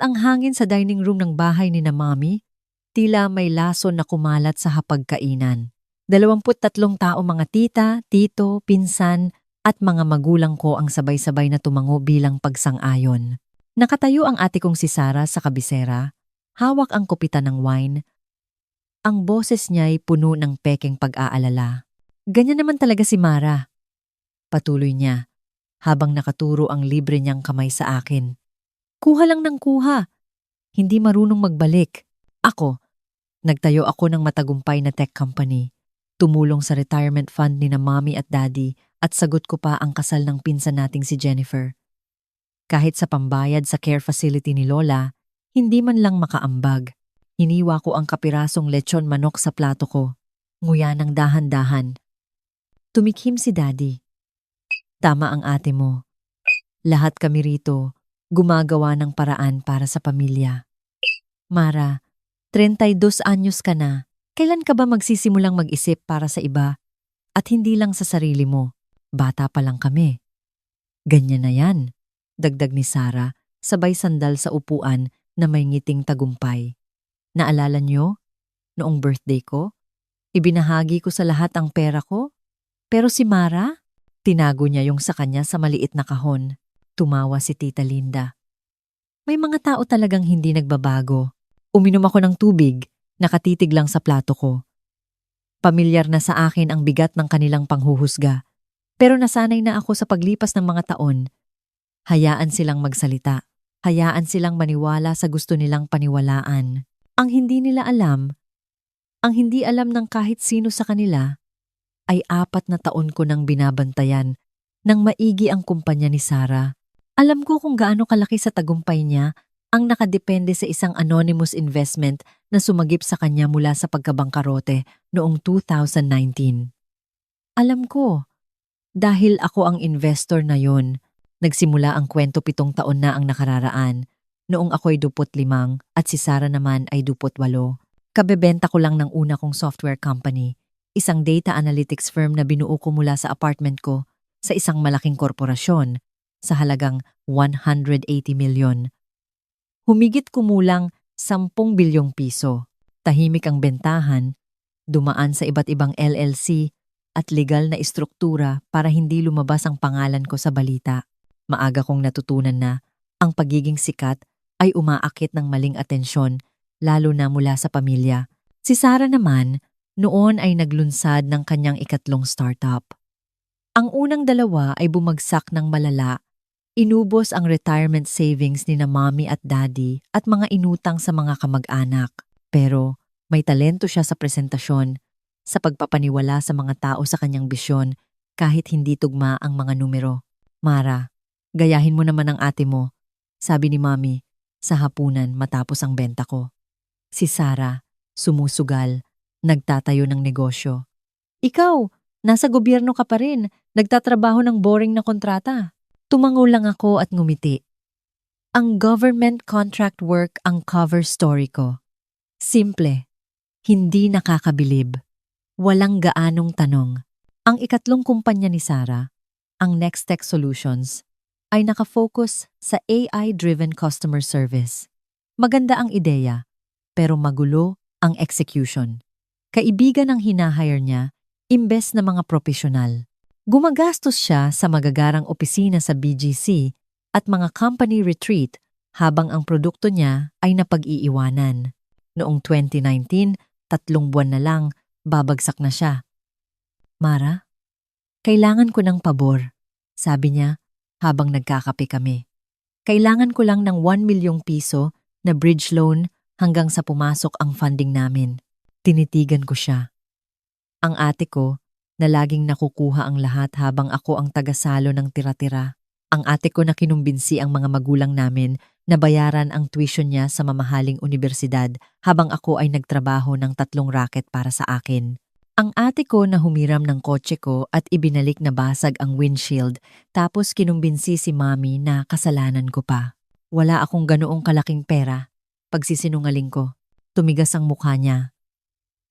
ang hangin sa dining room ng bahay ni na Mami, tila may lason na kumalat sa hapagkainan. 23 tao mga tita, tito, pinsan, at mga magulang ko ang sabay-sabay na tumango bilang pagsang-ayon. Nakatayo ang ate kong si Sarah sa kabisera, hawak ang kupitan ng wine. Ang boses niya'y puno ng pekeng pag-aalala. Ganyan naman talaga si Mara. Patuloy niya, habang nakaturo ang libre niyang kamay sa akin. Kuha lang ng kuha. Hindi marunong magbalik. Nagtayo ako ng matagumpay na tech company. Tumulong sa retirement fund ni na Mommy at Daddy at sagot ko pa ang kasal ng pinsan nating si Jennifer. Kahit sa pambayad sa care facility ni Lola, hindi man lang makaambag. Hiniwa ko ang kapirasong lechon manok sa plato ko. Nguya ng dahan-dahan. Tumikhim si Daddy. Tama ang ate mo. Lahat kami rito gumagawa ng paraan para sa pamilya. Mara, 32 anyos ka na. Kailan ka ba magsisimulang mag-isip para sa iba? At hindi lang sa sarili mo. Bata pa lang kami. Ganyan na yan, dagdag ni Sarah, sabay sandal sa upuan na may ngiting tagumpay. Naalala niyo? Noong birthday ko? Ibinahagi ko sa lahat ang pera ko? Pero si Mara? Tinago niya yung sa kanya sa maliit na kahon. Tumawa si Tita Linda. May mga tao talagang hindi nagbabago. Uminom ako ng tubig, nakatitig lang sa plato ko. Pamilyar na sa akin ang bigat ng kanilang panghuhusga. Pero nasanay na ako sa paglipas ng mga taon. Hayaan silang magsalita. Hayaan silang maniwala sa gusto nilang paniwalaan. Ang hindi alam ng kahit sino sa kanila, ay 4 na taon ko nang binabantayan nang maigi ang kumpanya ni Sarah. Alam ko kung gaano kalaki sa tagumpay niya ang nakadepende sa isang anonymous investment na sumagip sa kanya mula sa pagkabangkarote noong 2019. Alam ko, dahil ako ang investor na yon, nagsimula ang kwento 7 taon na ang nakararaan, noong ako'y 25 at si Sarah naman ay 28. Kabebenta ko lang ng una kong software company, isang data analytics firm na binuo ko mula sa apartment ko sa isang malaking korporasyon sa halagang 180 milyon. Humigit kumulang 10 bilyong piso. Tahimik ang bentahan, dumaan sa iba't ibang LLC at legal na istruktura para hindi lumabas ang pangalan ko sa balita. Maaga kong natutunan na ang pagiging sikat ay umaakit ng maling atensyon, lalo na mula sa pamilya. Si Sarah naman, noon ay naglunsad ng kanyang ikatlong startup. Ang unang 2 ay bumagsak ng malala. Inubos ang retirement savings ni na Mommy at Daddy at mga inutang sa mga kamag-anak. Pero may talento siya sa presentasyon, sa pagpapaniwala sa mga tao sa kanyang bisyon kahit hindi tugma ang mga numero. Mara, gayahin mo naman ang ate mo, sabi ni Mommy sa hapunan matapos ang benta ko. Si Sarah, sumusugal, nagtatayo ng negosyo. Ikaw, nasa gobyerno ka pa rin, nagtatrabaho ng boring na kontrata. Tumango lang ako at ngumiti. Ang government contract work ang cover story ko. Simple, hindi nakakabilib, walang gaanong tanong. Ang ikatlong kumpanya ni Sarah, ang Nextech Solutions, ay nakafocus sa AI-driven customer service. Maganda ang ideya, pero magulo ang execution. Kaibigan ang hinahire niya, imbes na mga profesional. Gumagastos siya sa magagarang opisina sa BGC at mga company retreat habang ang produkto niya ay napag-iiwanan. Noong 2019, 3 buwan na lang, babagsak na siya. Mara, kailangan ko ng pabor, sabi niya habang nagkakape kami. Kailangan ko lang ng 1 milyong piso na bridge loan hanggang sa pumasok ang funding namin. Tinitigan ko siya. Ang ate ko, na laging nakukuha ang lahat habang ako ang tagasalo ng tira-tira. Ang ate ko na kinumbinsi ang mga magulang namin na bayaran ang tuition niya sa mamahaling universidad habang ako ay nagtrabaho ng 3 racket para sa akin. Ang ate ko na humiram ng kotse ko at ibinalik na basag ang windshield tapos kinumbinsi si Mommy na kasalanan ko pa. Wala akong ganoong kalaking pera. Pagsisinungaling ko, tumigas ang mukha niya.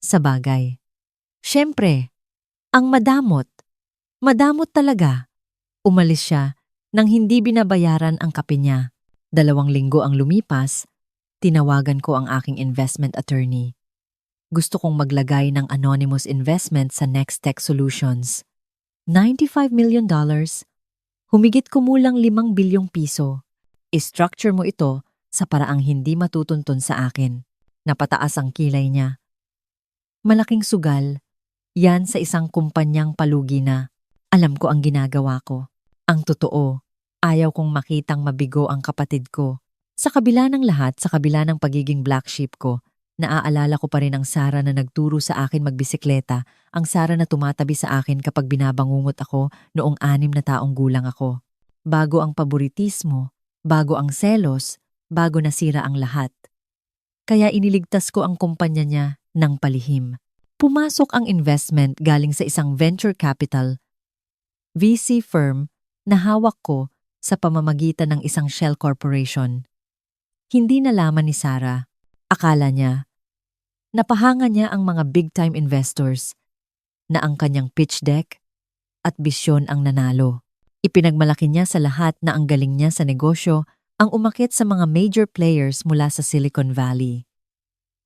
Sa bagay. Siyempre, ang madamot. Madamot talaga. Umalis siya nang hindi binabayaran ang kape niya. 2 linggo ang lumipas, tinawagan ko ang aking investment attorney. Gusto kong maglagay ng anonymous investment sa Nextech Solutions. $95 million. Humigit kumulang 5 bilyong piso. I-structure mo ito sa paraang hindi matutuntun sa akin. Napataas ang kilay niya. Malaking sugal. Yan sa isang kumpanyang palugi na. Alam ko ang ginagawa ko. Ang totoo, ayaw kong makitang mabigo ang kapatid ko. Sa kabila ng lahat, sa kabila ng pagiging black sheep ko, naaalala ko pa rin ang Sara na nagturo sa akin magbisikleta, ang Sara na tumatabi sa akin kapag binabangungot ako noong 6 na taong gulang ako. Bago ang paboritismo, bago ang selos, bago nasira ang lahat. Kaya iniligtas ko ang kumpanya niya ng palihim. Pumasok ang investment galing sa isang venture capital, VC firm na hawak ko sa pamamagitan ng isang shell corporation. Hindi nalaman ni Sara. Akala niya, napahanga niya ang mga big-time investors na ang kanyang pitch deck at bisyon ang nanalo. Ipinagmalaki niya sa lahat na ang galing niya sa negosyo ang umakyat sa mga major players mula sa Silicon Valley.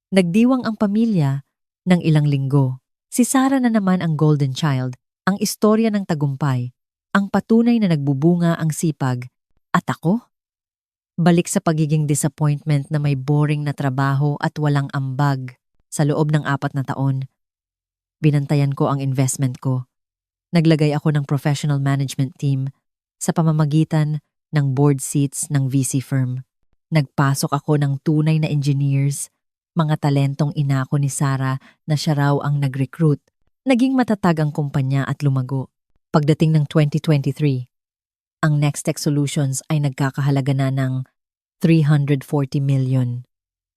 Nagdiwang ang pamilya ng ilang linggo. Si Sara na naman ang golden child, ang istorya ng tagumpay, ang patunay na nagbubunga ang sipag. At ako? Balik sa pagiging disappointment na may boring na trabaho at walang ambag. Sa loob ng 4 na taon, binantayan ko ang investment ko. Naglagay ako ng professional management team sa pamamagitan ng board seats ng VC firm. Nagpasok ako ng tunay na engineers, mga talentong inako ni Sara na siya raw ang nag-recruit. Naging matatag ang kumpanya at lumago. Pagdating ng 2023, ang Nextech Solutions ay nagkakahalaga na ng $340 million.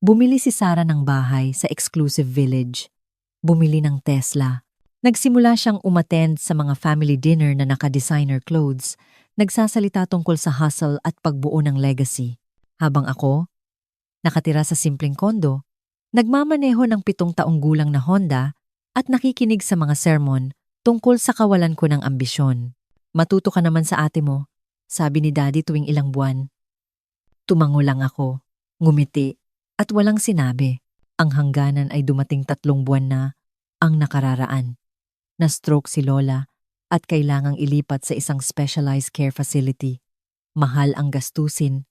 Bumili si Sara ng bahay sa exclusive village. Bumili ng Tesla. Nagsimula siyang umattend sa mga family dinner na naka-designer clothes, nagsasalita tungkol sa hustle at pagbuo ng legacy. Habang ako, nakatira sa simpleng kondo, nagmamaneho ng 7 taong gulang na Honda at nakikinig sa mga sermon tungkol sa kawalan ko ng ambisyon. Matuto ka naman sa ate mo, sabi ni Daddy tuwing ilang buwan. Tumango lang ako, ngumiti, at walang sinabi. Ang hangganan ay dumating 3 buwan na ang nakararaan. Na-stroke si Lola at kailangang ilipat sa isang specialized care facility. Mahal ang gastusin,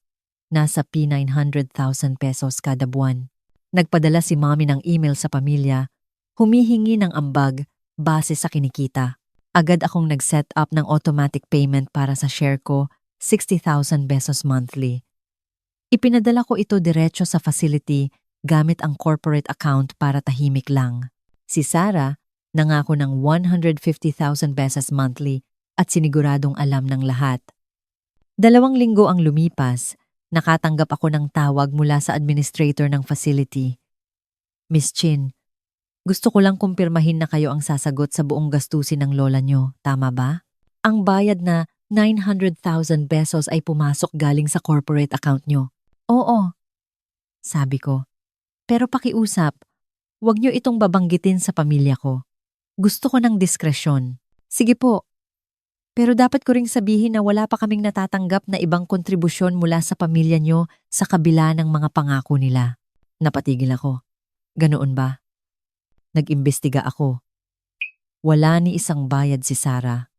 nasa P900,000 pesos kada buwan. Nagpadala si Mommy ng email sa pamilya, humihingi ng ambag base sa kinikita. Agad akong nag-set up ng automatic payment para sa share ko, 60,000 pesos monthly. Ipinadala ko ito diretso sa facility gamit ang corporate account para tahimik lang. Si Sara, nangako ng 150,000 pesos monthly at siniguradong alam ng lahat. 2 linggo ang lumipas, nakatanggap ako ng tawag mula sa administrator ng facility. Miss Chin, gusto ko lang kumpirmahin na kayo ang sasagot sa buong gastusin ng lola nyo, tama ba? Ang bayad na 900,000 pesos ay pumasok galing sa corporate account nyo. Oo, sabi ko. Pero pakiusap, huwag nyo itong babanggitin sa pamilya ko. Gusto ko ng diskresyon. Sige po. Pero dapat ko ring sabihin na wala pa kaming natatanggap na ibang kontribusyon mula sa pamilya nyo sa kabila ng mga pangako nila. Napatigil ako. Ganoon ba? Nag-imbestiga ako. Wala ni isang bayad si Sara.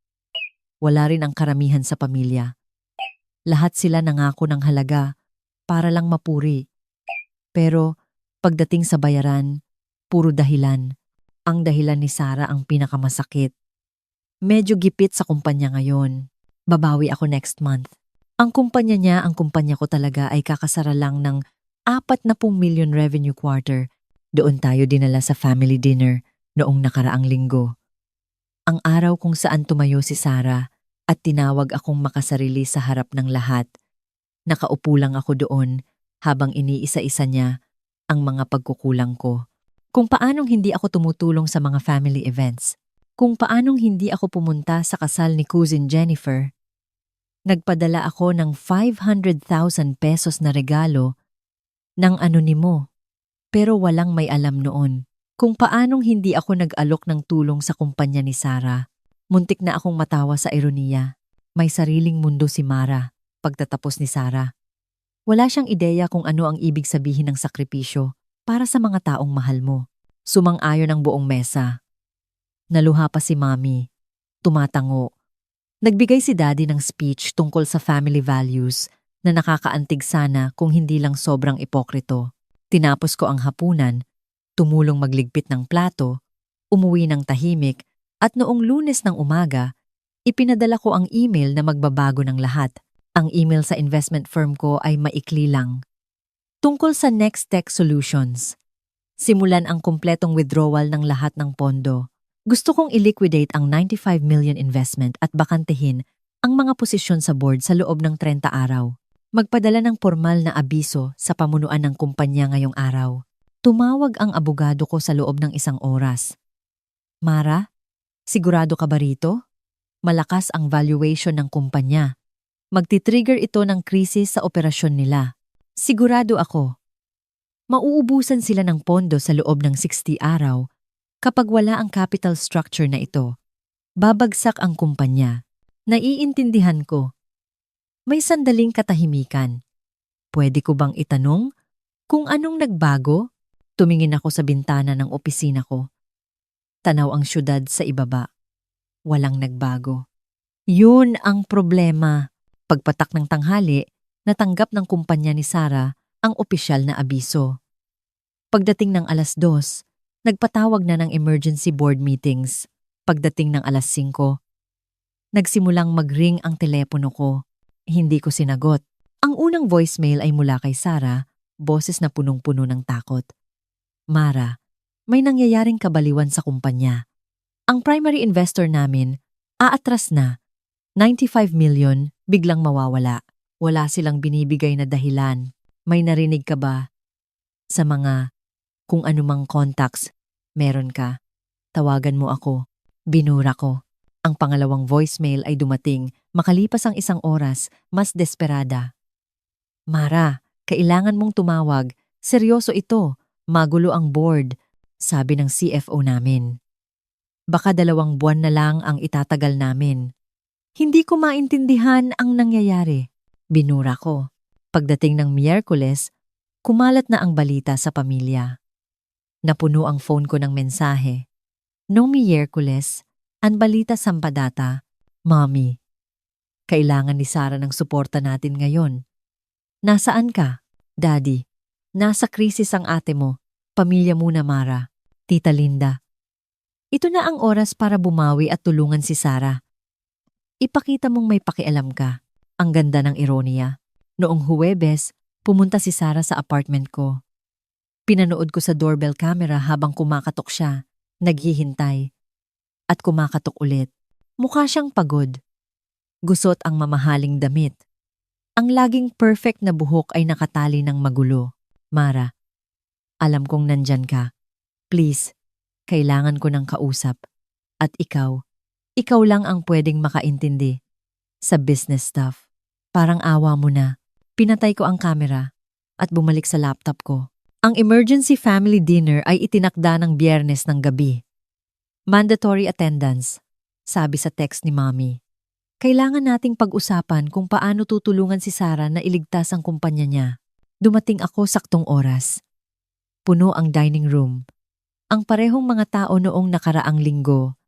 Wala rin ang karamihan sa pamilya. Lahat sila nangako ng halaga para lang mapuri. Pero pagdating sa bayaran, puro dahilan. Ang dahilan ni Sara ang pinakamasakit. Medyo gipit sa kumpanya ngayon. Babawi ako next month. Ang kumpanya niya, ang kumpanya ko talaga ay kakasara lang ng 40 million revenue quarter. Doon tayo dinala sa family dinner noong nakaraang linggo. Ang araw kung saan tumayo si Sara at tinawag akong makasarili sa harap ng lahat. Nakaupo lang ako doon habang iniisa-isa niya ang mga pagkukulang ko. Kung paanong hindi ako tumutulong sa mga family events. Kung paanong hindi ako pumunta sa kasal ni Cousin Jennifer. Nagpadala ako ng 500,000 pesos na regalo ng anonimo. Pero walang may alam noon. Kung paanong hindi ako nag-alok ng tulong sa kumpanya ni Sara. Muntik na akong matawa sa ironiya. May sariling mundo si Mara pagtatapos ni Sara. Wala siyang ideya kung ano ang ibig sabihin ng sakripisyo para sa mga taong mahal mo. Sumang-ayon ang buong mesa. Naluha pa si Mommy. Tumatango. Nagbigay si Daddy ng speech tungkol sa family values na nakakaantig sana kung hindi lang sobrang ipokrito. Tinapos ko ang hapunan, tumulong magligpit ng plato, umuwi ng tahimik, at noong Lunes ng umaga, ipinadala ko ang email na magbabago ng lahat. Ang email sa investment firm ko ay maikli lang. Tungkol sa Next Tech Solutions. Simulan ang kumpletong withdrawal ng lahat ng pondo. Gusto kong i-liquidate ang 95 million investment at bakantehin ang mga posisyon sa board sa loob ng 30 araw. Magpadala ng formal na abiso sa pamunuan ng kumpanya ngayong araw. Tumawag ang abogado ko sa loob ng 1 oras. Mara, sigurado ka ba rito? Malakas ang valuation ng kumpanya. Magti-trigger ito ng krisis sa operasyon nila. Sigurado ako. Mauubusan sila ng pondo sa loob ng 60 araw kapag wala ang capital structure na ito. Babagsak ang kumpanya. Naiintindihan ko. May sandaling katahimikan. Pwede ko bang itanong kung anong nagbago? Tumingin ako sa bintana ng opisina ko. Tanaw ang syudad sa ibaba. Walang nagbago. Yun ang problema. Pagpatak ng tanghali, natanggap ng kumpanya ni Sarah ang opisyal na abiso. Pagdating ng 2:00, nagpatawag na ng emergency board meetings. Pagdating ng 5:00, nagsimulang mag-ring ang telepono ko. Hindi ko sinagot. Ang unang voicemail ay mula kay Sarah, boses na punong-puno ng takot. Mara, may nangyayaring kabaliwan sa kumpanya. Ang primary investor namin, aatras na. 95 million, biglang mawawala. Wala silang binibigay na dahilan. May narinig ka ba? Sa mga kung anumang contacts, meron ka. Tawagan mo ako. Binura ko. Ang pangalawang voicemail ay dumating. Makalipas ang 1 oras, mas desperada. Mara, kailangan mong tumawag. Seryoso ito. Magulo ang board, sabi ng CFO namin. Baka 2 buwan na lang ang itatagal namin. Hindi ko maintindihan ang nangyayari. Binura ko. Pagdating ng Miyerkules, kumalat na ang balita sa pamilya. Napuno ang phone ko ng mensahe. Noong Miyerkules, ang balita sampadata, Mommy, kailangan ni Sarah ng suporta natin ngayon. Nasaan ka? Daddy, nasa krisis ang ate mo. Pamilya muna, Mara. Tita Linda. Ito na ang oras para bumawi at tulungan si Sarah. Ipakita mong may pakialam ka. Ang ganda ng ironiya. Noong Huwebes, pumunta si Sarah sa apartment ko. Pinanood ko sa doorbell camera habang kumakatok siya, naghihintay. At kumakatok ulit. Mukha siyang pagod. Gusot ang mamahaling damit. Ang laging perfect na buhok ay nakatali ng magulo. Mara, alam kong nandyan ka. Please, kailangan ko ng kausap. At ikaw lang ang pwedeng makaintindi. Sa business stuff. Parang awa mo na. Pinatay ko ang camera at bumalik sa laptop ko. Ang emergency family dinner ay itinakda ng Biyernes ng gabi. Mandatory attendance, sabi sa text ni Mommy. Kailangan nating pag-usapan kung paano tutulungan si Sarah na iligtas ang kumpanya niya. Dumating ako saktong oras. Puno ang dining room. Ang parehong mga tao noong nakaraang linggo.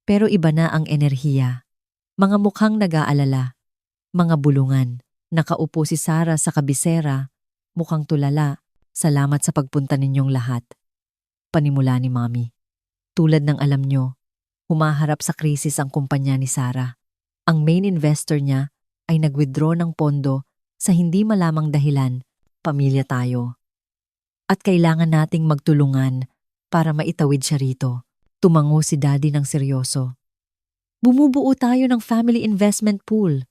Pero iba na ang enerhiya. Mga mukhang nag-aalala. Mga bulungan. Nakaupo si Sarah sa kabisera. Mukhang tulala. Salamat sa pagpunta ninyong lahat. Panimula ni Mommy. Tulad ng alam nyo, humaharap sa krisis ang kumpanya ni Sarah. Ang main investor niya ay nag-withdraw ng pondo sa hindi malamang dahilan. Pamilya tayo. At kailangan nating magtulungan para maitawid siya rito. Tumango si Daddy ng seryoso. Bumubuo tayo ng family investment pool.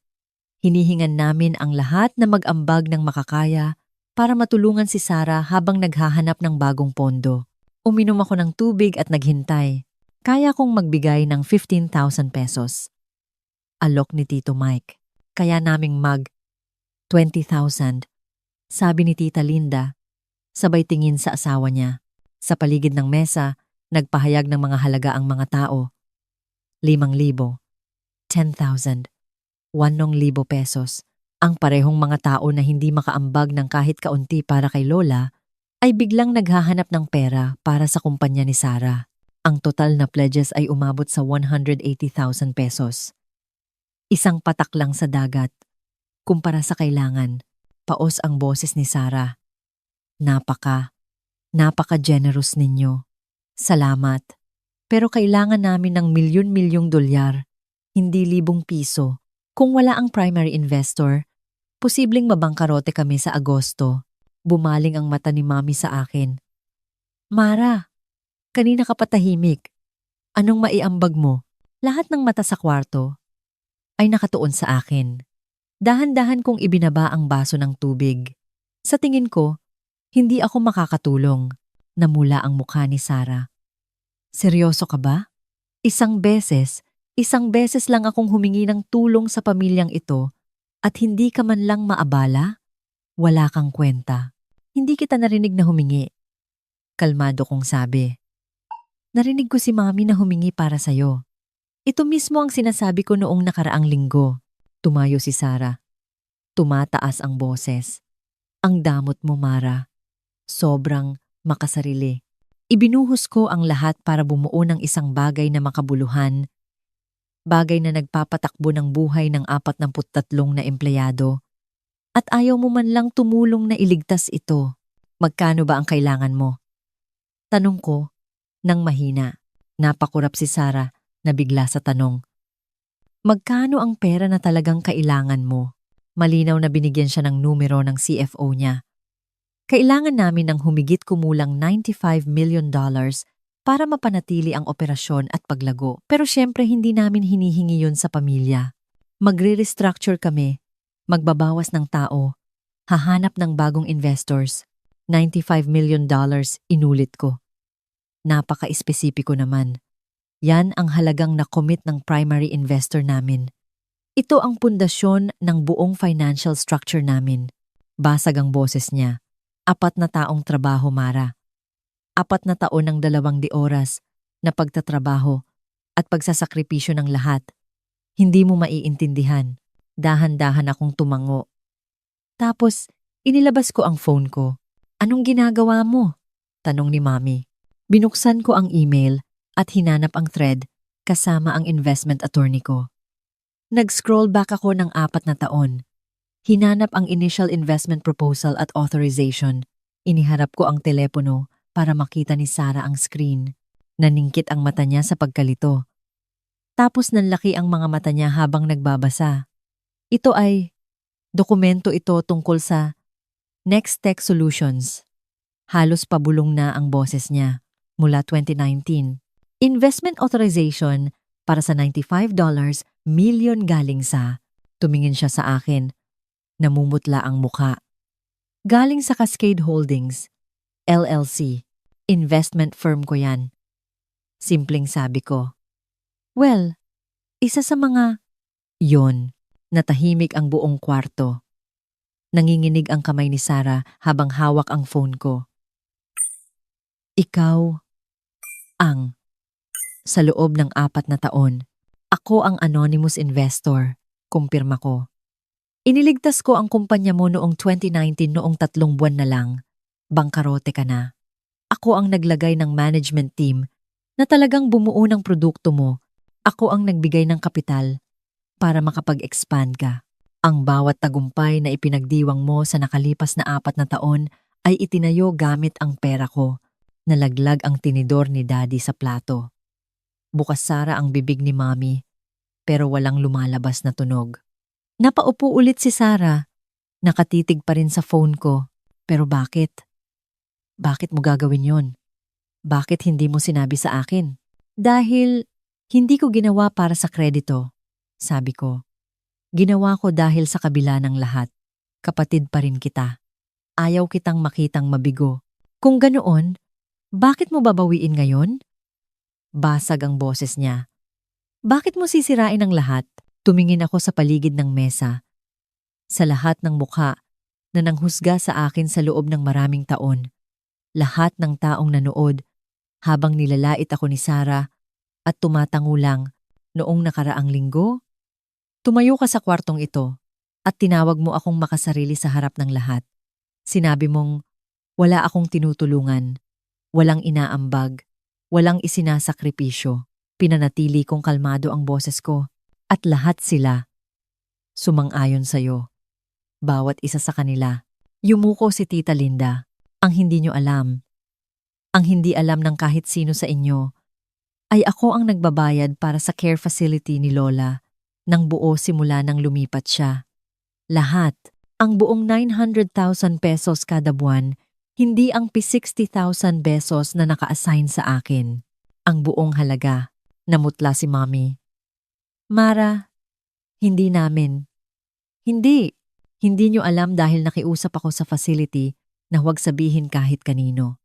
Hinihingan namin ang lahat na mag-ambag ng makakaya para matulungan si Sarah habang naghahanap ng bagong pondo. Uminom ako ng tubig at naghintay. Kaya kong magbigay ng 15,000 pesos. Alok ni Tito Mike. Kaya naming 20,000. Sabi ni Tita Linda, sabay tingin sa asawa niya. Sa paligid ng mesa, nagpahayag ng mga halaga ang mga tao. 5,000, 10,000, 8,000 pesos. Ang parehong mga tao na hindi makaambag ng kahit kaunti para kay Lola ay biglang naghahanap ng pera para sa kumpanya ni Sarah. Ang total na pledges ay umabot sa 180,000 pesos. Isang patak lang sa dagat. Kumpara sa kailangan, paos ang boses ni Sarah. Napaka-generous ninyo. Salamat. Pero kailangan namin ng milyon-milyong dolyar, hindi libong piso. Kung wala ang primary investor, posibleng mabangkarote kami sa Agosto. Bumaling ang mata ni Mami sa akin. Mara, kanina ka patahimik. Anong maiambag mo? Lahat ng mata sa kwarto ay nakatuon sa akin. Dahan-dahan kong ibinaba ang baso ng tubig. Sa tingin ko, hindi ako makakatulong. Namula ang mukha ni Sarah. Seryoso ka ba? Isang beses lang akong humingi ng tulong sa pamilyang ito at hindi ka man lang maabala? Wala kang kwenta. Hindi kita narinig na humingi. Kalmado kong sabi. Narinig ko si Mami na humingi para sa'yo. Ito mismo ang sinasabi ko noong nakaraang linggo. Tumayo si Sarah. Tumataas ang boses. Ang damot mo, Mara. Sobrang makasarili. Ibinuhos ko ang lahat para bumuo ng isang bagay na makabuluhan, bagay na nagpapatakbo ng buhay ng 43 na empleyado. At ayaw mo man lang tumulong na iligtas ito. Magkano ba ang kailangan mo? Tanong ko, nang mahina. Napakurap si Sarah na bigla sa tanong. Magkano ang pera na talagang kailangan mo? Malinaw na binigyan siya ng numero ng CFO niya. Kailangan namin ng humigit kumulang $95 million para mapanatili ang operasyon at paglago. Pero syempre hindi namin hinihingi yun sa pamilya. Magre-restructure kami, magbabawas ng tao, hahanap ng bagong investors. $95 million, inulit ko. Napaka-espesipiko naman. Yan ang halagang na-commit ng primary investor namin. Ito ang pundasyon ng buong financial structure namin. Basag ang boses niya. 4 na taong trabaho, Mara. 4 na taon ng 2 oras na pagtatrabaho at pagsasakripisyo ng lahat. Hindi mo maiintindihan. Dahan-dahan akong tumango. Tapos, inilabas ko ang phone ko. Anong ginagawa mo? Tanong ni Mami. Binuksan ko ang email at hinanap ang thread kasama ang investment attorney ko. Nag-scroll back ako ng 4 na taon. Hinanap ang initial investment proposal at authorization. Iniharap ko ang telepono para makita ni Sarah ang screen. Naningkit ang mata niya sa pagkalito. Tapos nanlaki ang mga mata niya habang nagbabasa. Dokumento ito tungkol sa Next Tech Solutions. Halos pabulong na ang boses niya mula 2019. Investment authorization para sa $95 million galing sa, tumingin siya sa akin. Namumutla ang mukha. Galing sa Cascade Holdings, LLC. Investment firm ko yan. Simpleng sabi ko. Well, isa sa mga... Yon, natahimik ang buong kwarto. Nanginginig ang kamay ni Sarah habang hawak ang phone ko. Ikaw ang... Sa loob ng 4 na taon, ako ang anonymous investor, kumpirma ko. Iniligtas ko ang kumpanya mo noong 2019 noong 3 buwan na lang. Bangkarote ka na. Ako ang naglagay ng management team na talagang bumuo ng produkto mo. Ako ang nagbigay ng kapital para makapag-expand ka. Ang bawat tagumpay na ipinagdiwang mo sa nakalipas na 4 na taon ay itinayo gamit ang pera ko. Nalaglag ang tinidor ni Daddy sa plato. Bukas sara ang bibig ni Mami, pero walang lumalabas na tunog. Napaupo ulit si Sarah. Nakatitig pa rin sa phone ko. Pero bakit? Bakit mo gagawin yon? Bakit hindi mo sinabi sa akin? Dahil hindi ko ginawa para sa kredito, sabi ko. Ginawa ko dahil sa kabila ng lahat. Kapatid pa rin kita. Ayaw kitang makitang mabigo. Kung ganoon, bakit mo babawiin ngayon? Basag ang boses niya. Bakit mo sisirain ang lahat? Tumingin ako sa paligid ng mesa. Sa lahat ng mukha na nanghusga sa akin sa loob ng maraming taon. Lahat ng taong nanood habang nilalait ako ni Sarah at tumatango lang noong nakaraang linggo. Tumayo ka sa kwartong ito at tinawag mo akong makasarili sa harap ng lahat. Sinabi mong, wala akong tinutulungan, walang inaambag, walang isinasakripisyo. Pinanatili kong kalmado ang boses ko at lahat sila sumang-ayon sa'yo. Bawat isa sa kanila. Yumuko si Tita Linda. Ang hindi nyo alam, ang hindi alam ng kahit sino sa inyo, ay ako ang nagbabayad para sa care facility ni Lola ng buo simula nang lumipat siya. Lahat, ang buong 900,000 pesos kada buwan, hindi ang P60,000 pesos na naka-assign sa akin. Ang buong halaga, namutla si Mommy. Mara, hindi namin. Hindi nyo alam dahil nakiusap ako sa facility na huwag sabihin kahit kanino.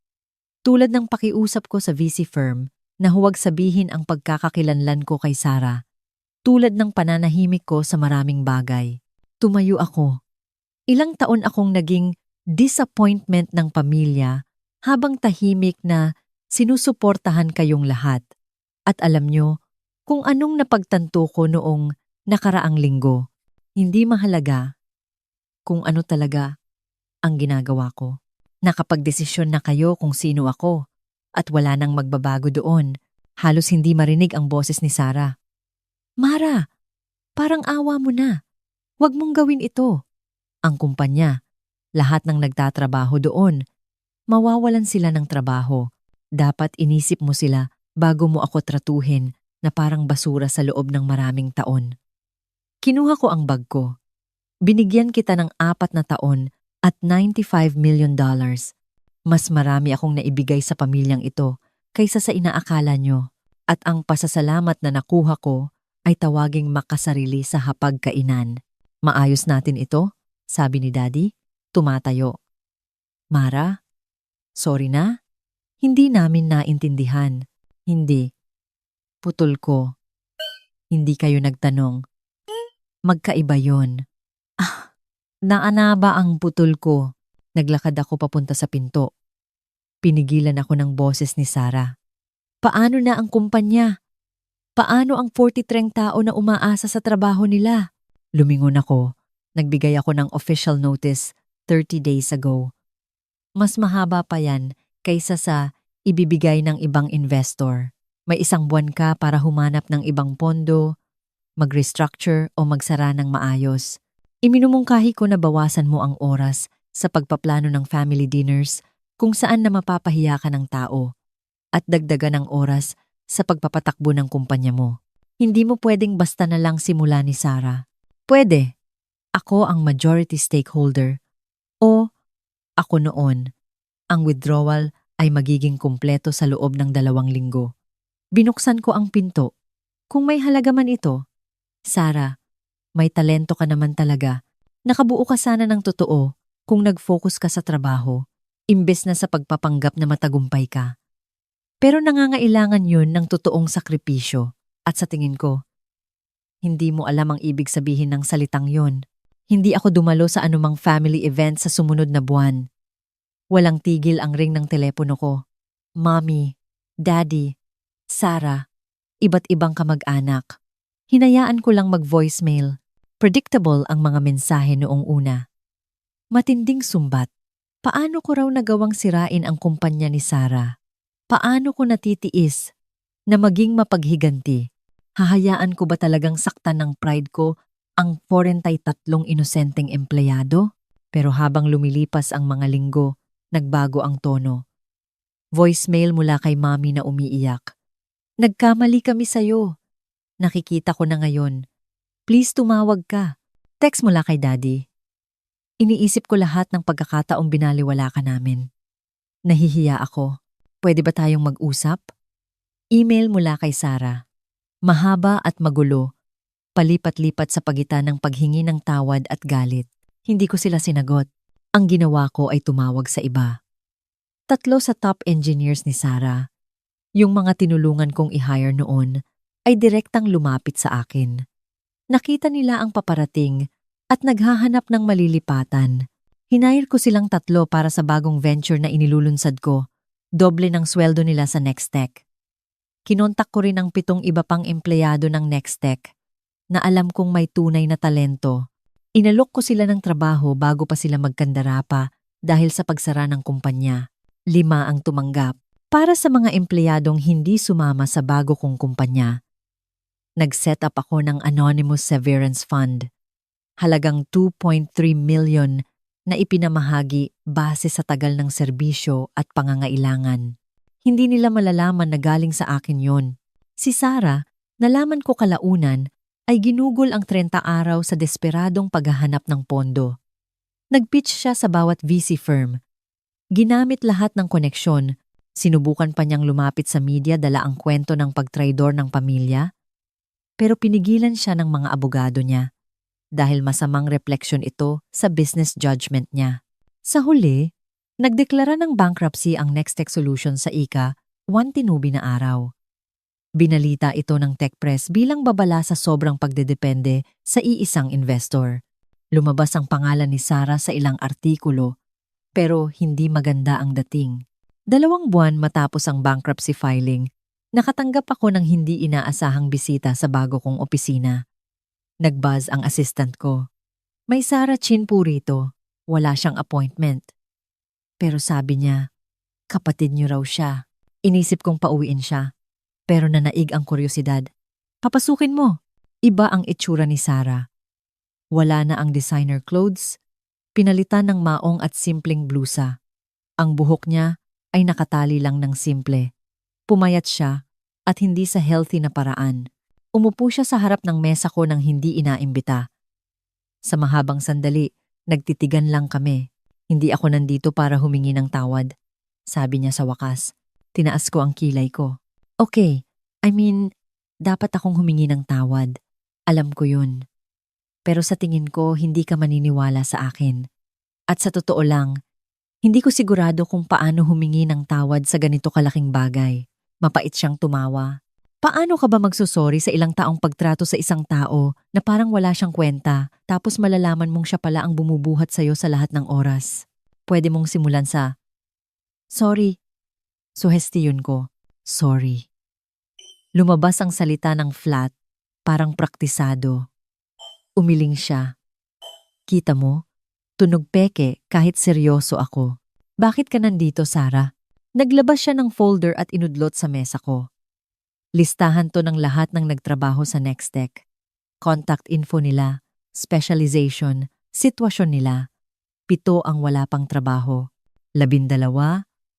Tulad ng pakiusap ko sa VC firm na huwag sabihin ang pagkakakilanlan ko kay Sarah. Tulad ng pananahimik ko sa maraming bagay. Tumayo ako. Ilang taon akong naging disappointment ng pamilya habang tahimik na sinusuportahan kayong lahat. At alam nyo kung anong napagtanto ko noong nakaraang linggo. Hindi mahalaga kung ano talaga ang ginagawa ko. Nakapagdesisyon na kayo kung sino ako at wala nang magbabago doon. Halos hindi marinig ang boses ni Sarah. Mara, parang awa mo na. Huwag mong gawin ito. Ang kumpanya, lahat ng nagtatrabaho doon, mawawalan sila ng trabaho. Dapat inisip mo sila bago mo ako tratuhin na parang basura sa loob ng maraming taon. Kinuha ko ang bag ko. Binigyan kita ng 4 na taon at $95 million. Mas marami akong naibigay sa pamilyang ito kaysa sa inaakala nyo. At ang pasasalamat na nakuha ko ay tawaging makasarili sa hapagkainan. Maayos natin ito, sabi ni Daddy, tumatayo. Mara, sorry na. Hindi namin naintindihan. Hindi. Putol ko. Hindi kayo nagtanong. Magkaiba yon. Naana ba ang putol ko? Naglakad ako papunta sa pinto. Pinigilan ako ng boses ni Sarah. Paano na ang kumpanya? Paano ang 43 tao na umaasa sa trabaho nila? Lumingon ako. Nagbigay ako ng official notice 30 days ago. Mas mahaba pa yan kaysa sa ibibigay ng ibang investor. May 1 buwan ka para humanap ng ibang pondo, mag-restructure o magsara ng maayos. Iminumungkahi ko na bawasan mo ang oras sa pagpaplano ng family dinners kung saan na mapapahiya ka ng tao at dagdagan ng oras sa pagpapatakbo ng kumpanya mo. Hindi mo pwedeng basta na lang simula ni Sarah. Pwede. Ako ang majority stakeholder. O ako noon. Ang withdrawal ay magiging kumpleto sa loob ng 2 linggo. Binuksan ko ang pinto. Kung may halaga man ito, Sarah, may talento ka naman talaga. Nakabuo ka sana ng totoo kung nag-focus ka sa trabaho, imbes na sa pagpapanggap na matagumpay ka. Pero nangangailangan yun ng totoong sakripisyo. At sa tingin ko, hindi mo alam ang ibig sabihin ng salitang yon. Hindi ako dumalo sa anumang family event sa sumunod na buwan. Walang tigil ang ring ng telepono ko. Mommy, Daddy, Sarah, iba't ibang kamag-anak. Hinayaan ko lang mag-voicemail. Predictable ang mga mensahe noong una. Matinding sumbat. Paano ko raw nagawang sirain ang kumpanya ni Sarah? Paano ko natitiis na maging mapaghiganti? Hahayaan ko ba talagang saktan ng pride ko ang 43 inosenteng empleyado? Pero habang lumilipas ang mga linggo, nagbago ang tono. Voicemail mula kay Mommy na umiiyak. Nagkamali kami sa'yo. Nakikita ko na ngayon. Please tumawag ka. Text mula kay Daddy. Iniisip ko lahat ng pagkakataong binaliwala ka namin. Nahihiya ako. Pwede ba tayong mag-usap? Email mula kay Sarah. Mahaba at magulo. Palipat-lipat sa pagitan ng paghingi ng tawad at galit. Hindi ko sila sinagot. Ang ginawa ko ay tumawag sa iba. 3 sa top engineers ni Sarah. Yung mga tinulungan kong i-hire noon ay direktang lumapit sa akin. Nakita nila ang paparating at naghahanap ng malilipatan. Hinire ko silang 3 para sa bagong venture na inilulunsad ko. Doble ng sweldo nila sa Nextech. Kinontak ko rin ang 7 iba pang empleyado ng Nextech na alam kong may tunay na talento Inalok ko sila ng trabaho bago pa sila magkandarapa dahil sa pagsara ng kumpanya. 5 ang tumanggap. Para sa mga empleyadong hindi sumama sa bago kong kumpanya, nag-set up ako ng Anonymous Severance Fund. Halagang 2.3 million na ipinamahagi base sa tagal ng serbisyo at pangangailangan. Hindi nila malalaman na galing sa akin yon. Si Sarah, nalaman ko kalaunan, ay ginugol ang 30 araw sa desperadong paghahanap ng pondo. Nag-pitch siya sa bawat VC firm. Ginamit lahat ng koneksyon. Sinubukan pa niyang lumapit sa media dala ang kwento ng pagtraidor ng pamilya. Pero pinigilan siya ng mga abogado niya dahil masamang refleksyon ito sa business judgment niya. Sa huli, nagdeklara ng bankruptcy ang Nextech Solutions sa ICA 1 Tinubi na araw. Binalita ito ng tech press bilang babala sa sobrang pagdedepende sa iisang investor. Lumabas ang pangalan ni Sarah sa ilang artikulo, pero hindi maganda ang dating. 2 buwan matapos ang bankruptcy filing, nakatanggap ako ng hindi inaasahang bisita sa bago kong opisina. Nag-buzz ang assistant ko. May Sarah Chin po rito. Wala siyang appointment. Pero sabi niya, kapatid niyo raw siya. Inisip kong pauwiin siya. Pero nanaig ang kuryosidad. Papasukin mo. Iba ang itsura ni Sarah. Wala na ang designer clothes. Pinalitan ng maong at simpleng blusa. Ang buhok niya ay nakatali lang ng simple. Pumayat siya at hindi sa healthy na paraan. Umupo siya sa harap ng mesa ko nang hindi inaimbita. Sa mahabang sandali, nagtitigan lang kami. Hindi ako nandito para humingi ng tawad. Sabi niya sa wakas. Tinaas ko ang kilay ko. Okay, dapat akong humingi ng tawad. Alam ko yun. Pero sa tingin ko, hindi ka maniniwala sa akin. At sa totoo lang, hindi ko sigurado kung paano humingi ng tawad sa ganito kalaking bagay. Mapait siyang tumawa. Paano ka ba magsusorry sa ilang taong pagtrato sa isang tao na parang wala siyang kwenta tapos malalaman mong siya pala ang bumubuhat sa'yo sa lahat ng oras? Pwede mong simulan sa, sorry. Suhestiyon ko, sorry. Lumabas ang salita ng flat, parang praktisado. Umiling siya. Kita mo? Tunog peke kahit seryoso ako. Bakit ka nandito, Sarah? Naglabas siya ng folder at inudlot sa mesa ko. Listahan to ng lahat ng nagtrabaho sa Nextech. Contact info nila, specialization, sitwasyon nila. 7 ang wala pang trabaho. 12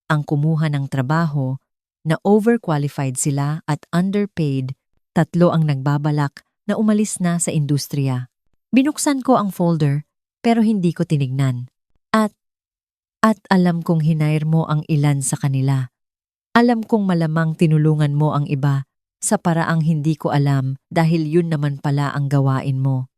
ang kumuha ng trabaho na overqualified sila at underpaid. 3 ang nagbabalak na umalis na sa industriya. Binuksan ko ang folder pero hindi ko tinignan. At alam kong hinire mo ang ilan sa kanila. Alam kong malamang tinulungan mo ang iba sa paraang hindi ko alam dahil yun naman pala ang gawain mo.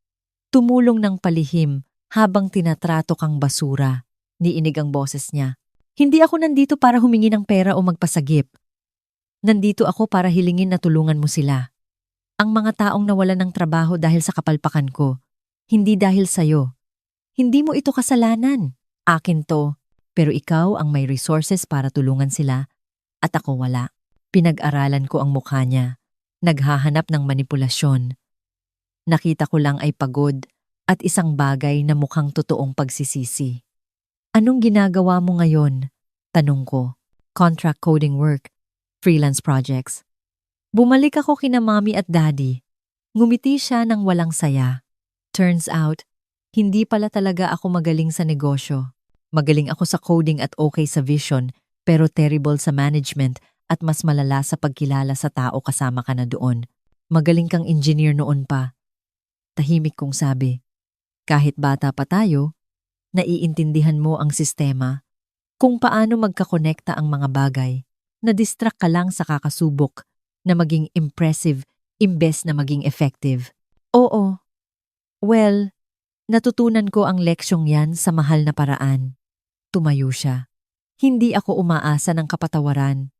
Tumulong ng palihim habang tinatrato kang basura. Niinig ang boses niya. Hindi ako nandito para humingi ng pera o magpasagip. Nandito ako para hilingin na tulungan mo sila. Ang mga taong nawalan ng trabaho dahil sa kapalpakan ko. Hindi dahil sa'yo. Hindi mo ito kasalanan. Akin to. Pero ikaw ang may resources para tulungan sila at ako wala. Pinag-aralan ko ang mukha niya. Naghahanap ng manipulasyon. Nakita ko lang ay pagod at isang bagay na mukhang totoong pagsisisi. Anong ginagawa mo ngayon? Tanong ko. Contract coding work. Freelance projects. Bumalik ako kina mami at daddy. Ngumiti siya ng walang saya. Turns out, hindi pala talaga ako magaling sa negosyo. Magaling ako sa coding at okay sa vision, pero terrible sa management at mas malala sa pagkilala sa tao kasama ka na doon. Magaling kang engineer noon pa. Tahimik kong sabi. Kahit bata pa tayo, naiintindihan mo ang sistema, kung paano magkakonekta ang mga bagay. Na-distract ka lang sa kakasubok na maging impressive imbes na maging effective. Oo. Well, natutunan ko ang leksyong yan sa mahal na paraan. Tumayo siya. Hindi ako umaasa ng kapatawaran.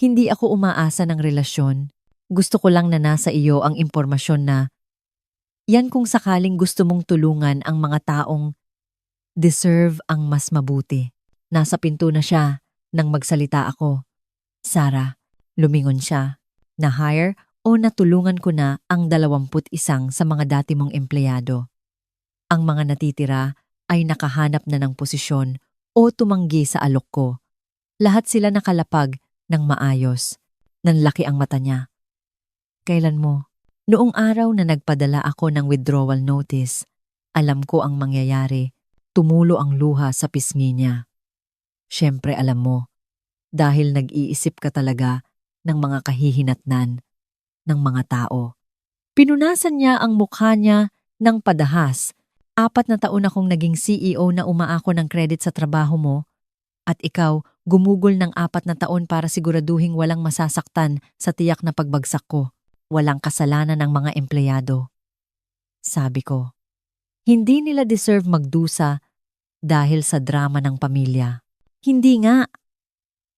Hindi ako umaasa ng relasyon. Gusto ko lang na nasa iyo ang impormasyon na yan kung sakaling gusto mong tulungan ang mga taong deserve ang mas mabuti. Nasa pinto na siya nang magsalita ako. Sarah, lumingon siya. Na-hire o natulungan ko na ang 21 sa mga dati mong empleyado. Ang mga natitira ay nakahanap na ng posisyon o tumanggi sa alok ko. Lahat sila nakalapag ng maayos. Nanlaki ang mata niya. Kailan mo? Noong araw na nagpadala ako ng withdrawal notice, alam ko ang mangyayari. Tumulo ang luha sa pisngi niya. Siyempre alam mo, dahil nag-iisip ka talaga ng mga kahihinatnan ng mga tao. Pinunasan niya ang mukha niya ng padahas. 4 na taon akong naging CEO na umaako ng credit sa trabaho mo at ikaw gumugol ng 4 na taon para siguraduhing walang masasaktan sa tiyak na pagbagsak ko. Walang kasalanan ng mga empleyado. Sabi ko, hindi nila deserve magdusa dahil sa drama ng pamilya. Hindi nga.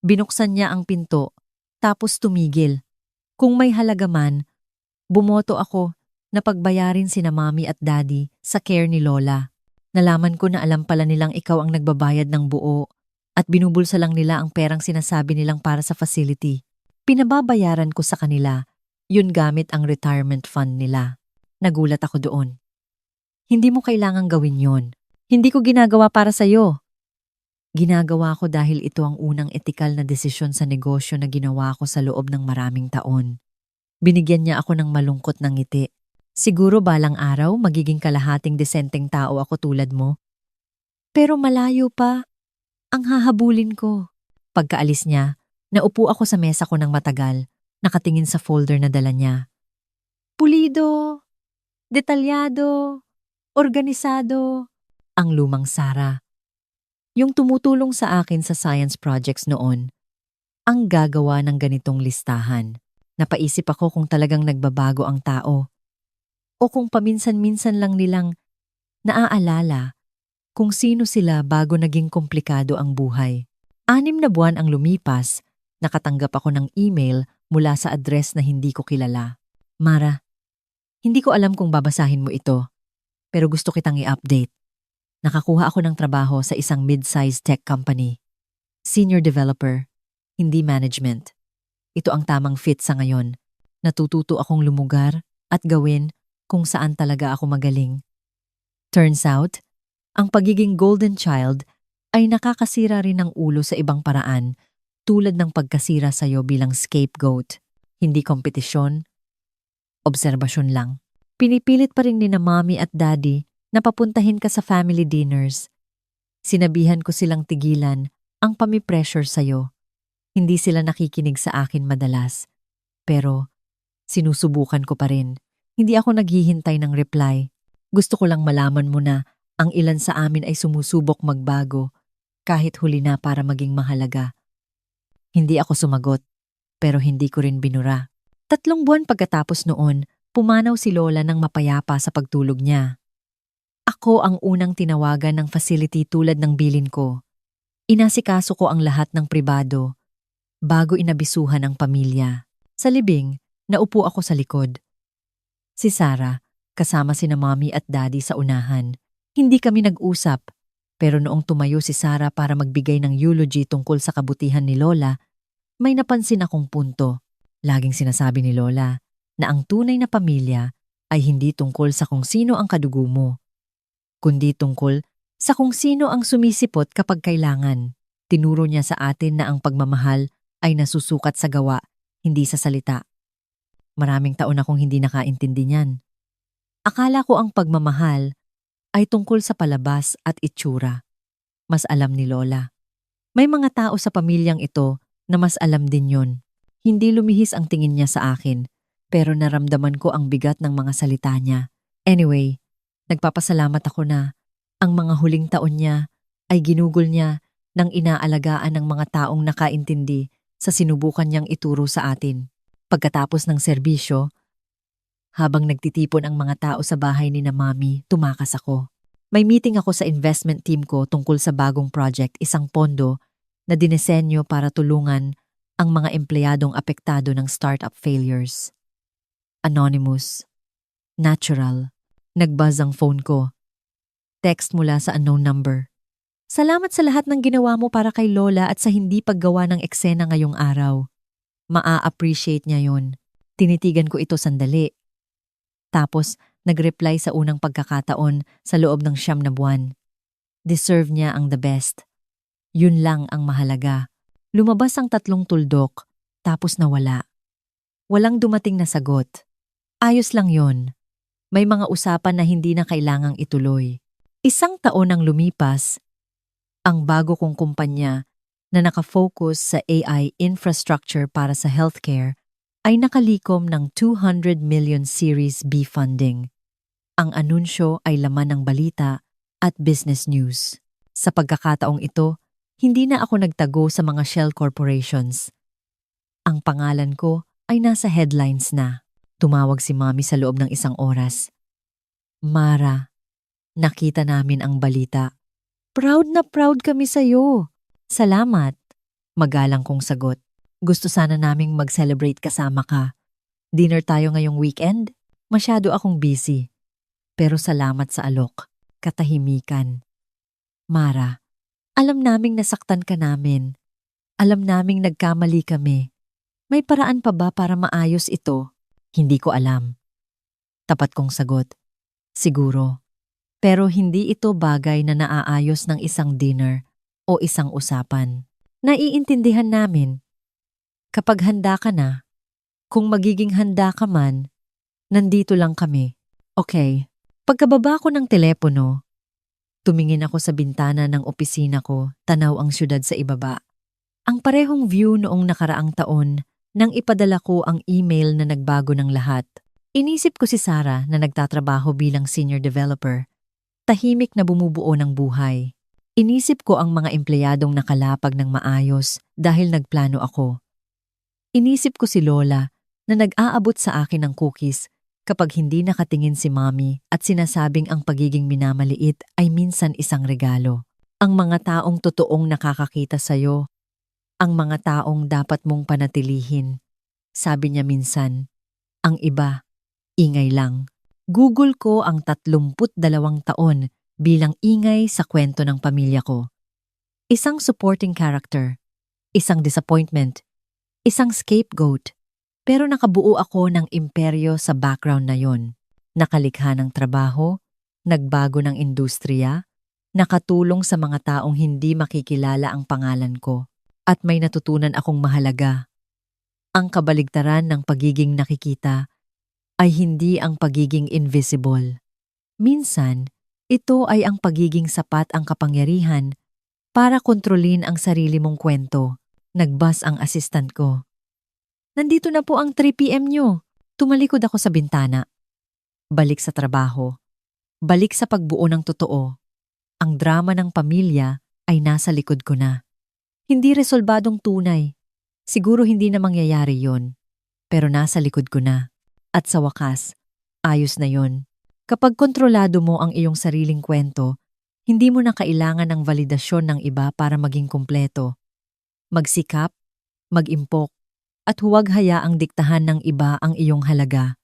Binuksan niya ang pinto, tapos tumigil. Kung may halaga man, bumoto ako na pagbayarin sina mami at daddy sa care ni Lola. Nalaman ko na alam pala nilang ikaw ang nagbabayad ng buo at binubulsa lang nila ang perang sinasabi nilang para sa facility. Pinababayaran ko sa kanila, yun gamit ang retirement fund nila. Nagulat ako doon. Hindi mo kailangang gawin yon. Hindi ko ginagawa para sa'yo. Ginagawa ko dahil ito ang unang etikal na desisyon sa negosyo na ginawa ko sa loob ng maraming taon. Binigyan niya ako ng malungkot na ngiti. Siguro balang araw magiging kalahating desenteng tao ako tulad mo. Pero malayo pa. Ang hahabulin ko. Pagkaalis niya, naupo ako sa mesa ko ng matagal, nakatingin sa folder na dala niya. Pulido, detalyado, organisado, ang lumang Sara. Yung tumutulong sa akin sa science projects noon, ang gagawa ng ganitong listahan. Napaisip ako kung talagang nagbabago ang tao o kung paminsan-minsan lang nilang naaalala kung sino sila bago naging komplikado ang buhay. 6 na buwan ang lumipas, nakatanggap ako ng email mula sa address na hindi ko kilala. Mara, hindi ko alam kung babasahin mo ito, pero gusto kitang i-update. Nakakuha ako ng trabaho sa isang mid-sized tech company. Senior developer, hindi management. Ito ang tamang fit sa ngayon. Natututo akong lumugar at gawin kung saan talaga ako magaling. Turns out, ang pagiging golden child ay nakakasira rin ng ulo sa ibang paraan tulad ng pagkasira sa'yo bilang scapegoat. Hindi kompetisyon, obserbasyon lang. Pinipilit pa rin ni na mommy at daddy na papuntahin ka sa family dinners. Sinabihan ko silang tigilan ang pamipressure sa'yo. Hindi sila nakikinig sa akin madalas. Pero sinusubukan ko pa rin. Hindi ako naghihintay ng reply. Gusto ko lang malaman mo na ang ilan sa amin ay sumusubok magbago kahit huli na para maging mahalaga. Hindi ako sumagot, pero hindi ko rin binura. 3 buwan pagkatapos noon, pumanaw si Lola ng mapayapa sa pagtulog niya. Ako ang unang tinawagan ng facility tulad ng bilin ko. Inasikaso ko ang lahat ng pribado bago inabisuhan ang pamilya. Sa libing, naupo ako sa likod. Si Sarah, kasama sina mommy at daddy sa unahan. Hindi kami nag-usap, pero noong tumayo si Sarah para magbigay ng eulogy tungkol sa kabutihan ni Lola, may napansin akong punto. Laging sinasabi ni Lola na ang tunay na pamilya ay hindi tungkol sa kung sino ang kadugo mo, kundi tungkol sa kung sino ang sumisipot kapag kailangan. Tinuro niya sa atin na ang pagmamahal ay nasusukat sa gawa, hindi sa salita. Maraming taon akong hindi nakaintindi niyan. Akala ko ang pagmamahal ay tungkol sa palabas at itsura. Mas alam ni Lola. May mga tao sa pamilyang ito na mas alam din yon. Hindi lumihis ang tingin niya sa akin, pero naramdaman ko ang bigat ng mga salita niya. Anyway, nagpapasalamat ako na ang mga huling taon niya ay ginugol niya ng inaalagaan ng mga taong nakaintindi sa sinubukan niyang ituro sa atin. Pagkatapos ng serbisyo, habang nagtitipon ang mga tao sa bahay ni na mami, tumakas ako. May meeting ako sa investment team ko tungkol sa bagong project, isang pondo na dinesenyo para tulungan ang mga empleyadong apektado ng startup failures. Anonymous. Natural. Nagbuzz ang phone ko. Text mula sa unknown number. Salamat sa lahat ng ginawa mo para kay Lola at sa hindi paggawa ng eksena ngayong araw. Maa-appreciate niya yon. Tinitigan ko ito sandali. Tapos nag-reply sa unang pagkakataon sa loob ng 9 na buwan. Deserve niya ang the best. Yun lang ang mahalaga. Lumabas ang 3 tuldok, tapos nawala. Walang dumating na sagot. Ayos lang yon. May mga usapan na hindi na kailangang ituloy. 1 taon ang lumipas, ang bago kong kumpanya na nakafocus sa AI infrastructure para sa healthcare ay nakalikom ng 200 million Series B funding. Ang anunsyo ay laman ng balita at business news. Sa pagkakataong ito, hindi na ako nagtago sa mga shell corporations. Ang pangalan ko ay nasa headlines na. Tumawag si Mami sa loob ng 1 oras. Mara, nakita namin ang balita. Proud na proud kami sa'yo. Salamat. Magalang kong sagot. Gusto sana naming mag-celebrate kasama ka. Dinner tayo ngayong weekend? Masyado akong busy. Pero salamat sa alok. Katahimikan. Mara, alam naming nasaktan ka namin. Alam naming nagkamali kami. May paraan pa ba para maayos ito? Hindi ko alam. Tapat kong sagot. Siguro. Pero hindi ito bagay na naaayos ng isang dinner o isang usapan. Naiintindihan namin. Kapag handa ka na, kung magiging handa ka man, nandito lang kami. Okay. Pagkababa ko ng telepono, tumingin ako sa bintana ng opisina ko, tanaw ang syudad sa ibaba. Ang parehong view noong nakaraang taon nang ipadala ko ang email na nagbago ng lahat. Inisip ko si Sarah na nagtatrabaho bilang senior developer. Tahimik na bumubuo ng buhay. Inisip ko ang mga empleyadong nakalapag ng maayos dahil nagplano ako. Inisip ko si Lola na nag-aabot sa akin ng cookies kapag hindi nakatingin si Mami at sinasabing ang pagiging minamaliit ay minsan isang regalo. Ang mga taong totoong nakakakita sa'yo, ang mga taong dapat mong panatilihin. Sabi niya minsan, ang iba, ingay lang. Google ko ang 32 taon bilang ingay sa kwento ng pamilya ko. Isang supporting character, isang disappointment, isang scapegoat. Pero nakabuo ako ng imperyo sa background na yon. Nakalikha ng trabaho, nagbago ng industriya, nakatulong sa mga taong hindi makikilala ang pangalan ko, at may natutunan akong mahalaga. Ang kabaligtaran ng pagiging nakikita ay hindi ang pagiging invisible. Minsan, ito ay ang pagiging sapat ang kapangyarihan para kontrolin ang sarili mong kwento. Nagbas ang assistant ko. Nandito na po ang 3 PM nyo. Tumalikod ako sa bintana. Balik sa trabaho. Balik sa pagbuo ng totoo. Ang drama ng pamilya ay nasa likod ko na. Hindi resolbadong tunay. Siguro hindi na mangyayari yon. Pero nasa likod ko na. At sa wakas, ayos na yon. Kapag kontrolado mo ang iyong sariling kwento, hindi mo na kailangan ng validasyon ng iba para maging kumpleto. Magsikap, mag-impok, at huwag hayaang diktahan ng iba ang iyong halaga.